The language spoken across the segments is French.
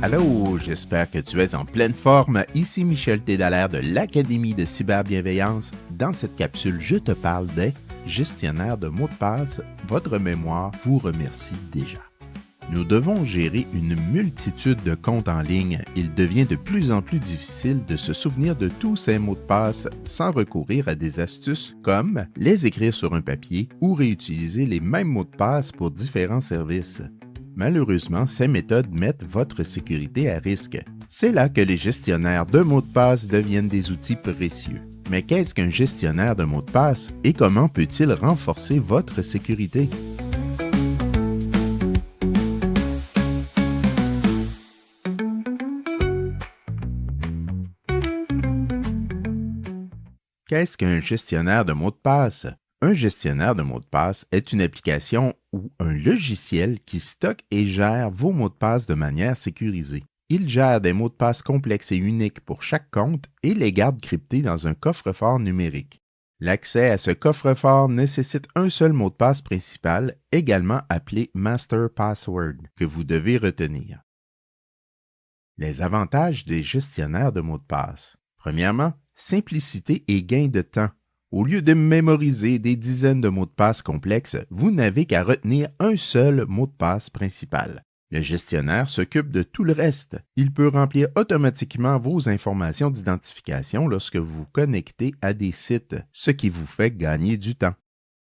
Allô, j'espère que tu es en pleine forme. Ici Michel Tédallaire de l'Académie de cyberbienveillance. Dans cette capsule, je te parle des gestionnaires de mots de passe. Votre mémoire vous remercie déjà. Nous devons gérer une multitude de comptes en ligne. Il devient de plus en plus difficile de se souvenir de tous ces mots de passe sans recourir à des astuces comme les écrire sur un papier ou réutiliser les mêmes mots de passe pour différents services. Malheureusement, ces méthodes mettent votre sécurité à risque. C'est là que les gestionnaires de mots de passe deviennent des outils précieux. Mais qu'est-ce qu'un gestionnaire de mots de passe et comment peut-il renforcer votre sécurité? Qu'est-ce qu'un gestionnaire de mots de passe? Un gestionnaire de mots de passe est une application ou un logiciel qui stocke et gère vos mots de passe de manière sécurisée. Il gère des mots de passe complexes et uniques pour chaque compte et les garde cryptés dans un coffre-fort numérique. L'accès à ce coffre-fort nécessite un seul mot de passe principal, également appelé Master Password, que vous devez retenir. Les avantages des gestionnaires de mots de passe. Premièrement, simplicité et gain de temps. Au lieu de mémoriser des dizaines de mots de passe complexes, vous n'avez qu'à retenir un seul mot de passe principal. Le gestionnaire s'occupe de tout le reste. Il peut remplir automatiquement vos informations d'identification lorsque vous vous connectez à des sites, ce qui vous fait gagner du temps.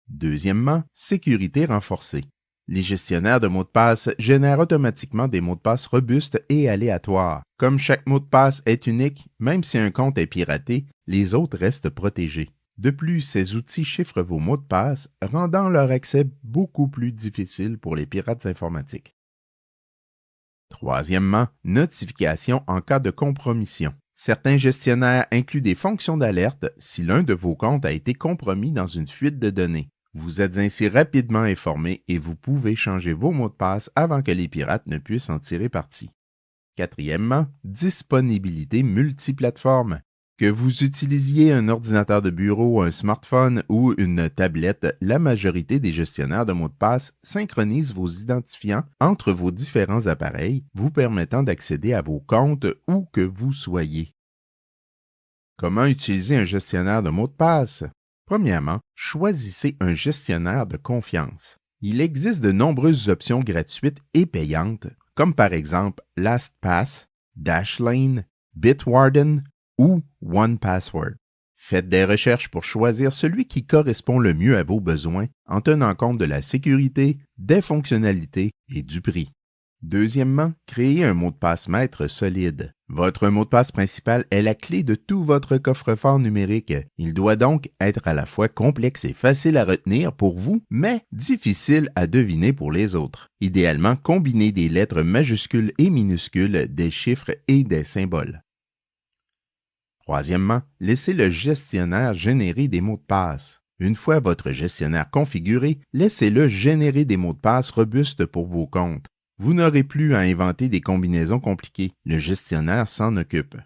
Deuxièmement, sécurité renforcée. Les gestionnaires de mots de passe génèrent automatiquement des mots de passe robustes et aléatoires. Comme chaque mot de passe est unique, même si un compte est piraté, les autres restent protégés. De plus, ces outils chiffrent vos mots de passe, rendant leur accès beaucoup plus difficile pour les pirates informatiques. Troisièmement, notification en cas de compromission. Certains gestionnaires incluent des fonctions d'alerte si l'un de vos comptes a été compromis dans une fuite de données. Vous êtes ainsi rapidement informé et vous pouvez changer vos mots de passe avant que les pirates ne puissent en tirer parti. Quatrièmement, disponibilité multiplateforme. Que vous utilisiez un ordinateur de bureau, un smartphone ou une tablette, la majorité des gestionnaires de mots de passe synchronisent vos identifiants entre vos différents appareils, vous permettant d'accéder à vos comptes où que vous soyez. Comment utiliser un gestionnaire de mots de passe? Premièrement, choisissez un gestionnaire de confiance. Il existe de nombreuses options gratuites et payantes, comme par exemple LastPass, Dashlane, Bitwarden ou 1Password. Faites des recherches pour choisir celui qui correspond le mieux à vos besoins en tenant compte de la sécurité, des fonctionnalités et du prix. Deuxièmement, créez un mot de passe maître solide. Votre mot de passe principal est la clé de tout votre coffre-fort numérique. Il doit donc être à la fois complexe et facile à retenir pour vous, mais difficile à deviner pour les autres. Idéalement, combinez des lettres majuscules et minuscules, des chiffres et des symboles. Troisièmement, laissez le gestionnaire générer des mots de passe. Une fois votre gestionnaire configuré, laissez-le générer des mots de passe robustes pour vos comptes. Vous n'aurez plus à inventer des combinaisons compliquées. Le gestionnaire s'en occupe.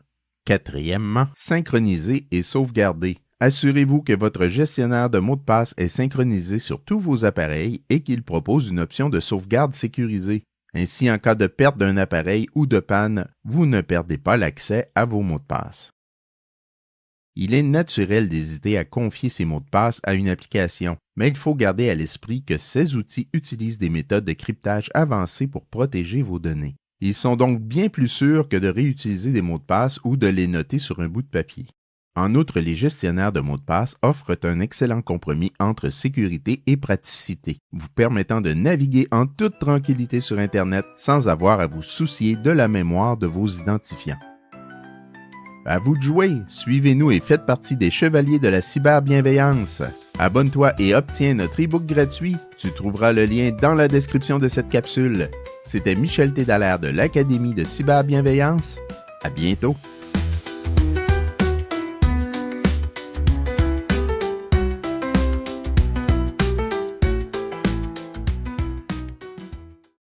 Quatrièmement, synchronisez et sauvegardez. Assurez-vous que votre gestionnaire de mots de passe est synchronisé sur tous vos appareils et qu'il propose une option de sauvegarde sécurisée. Ainsi, en cas de perte d'un appareil ou de panne, vous ne perdez pas l'accès à vos mots de passe. Il est naturel d'hésiter à confier ses mots de passe à une application, mais il faut garder à l'esprit que ces outils utilisent des méthodes de cryptage avancées pour protéger vos données. Ils sont donc bien plus sûrs que de réutiliser des mots de passe ou de les noter sur un bout de papier. En outre, les gestionnaires de mots de passe offrent un excellent compromis entre sécurité et praticité, vous permettant de naviguer en toute tranquillité sur Internet sans avoir à vous soucier de la mémoire de vos identifiants. À vous de jouer, suivez-nous et faites partie des chevaliers de la cyberbienveillance. Abonne-toi et obtiens notre e-book gratuit. Tu trouveras le lien dans la description de cette capsule. C'était Michel Tédallaire de l'Académie de cyberbienveillance. À bientôt.